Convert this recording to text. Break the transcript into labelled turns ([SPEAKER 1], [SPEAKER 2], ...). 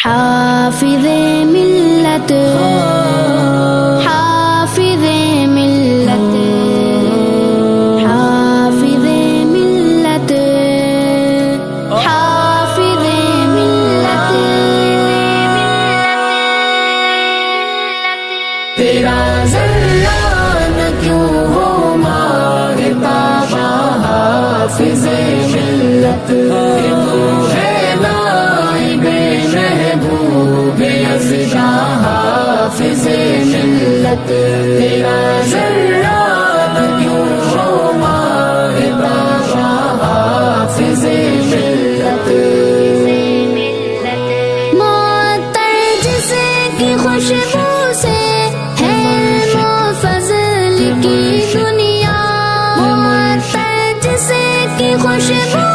[SPEAKER 1] हाफिज़े मिल्लत, हाफिज़े मिल्लत, हाफिज़े मिल्लत, हाफिज़े मिल्लत।
[SPEAKER 2] तेरा ज़र्रा न क्यों हो मारे ताबा हाफिज़े मिल्लत। तू है नाइबे महबूबे अज़दा हाफिज़े मिल्लत। तेरा ज़र्रा न क्यों हो मारे ताबा हाफिज़े मिल्लत।
[SPEAKER 1] मुअत्तर जिसकी खुशबू से है फज़ल की दुनिया, मुअत्तर जिसकी खुशबू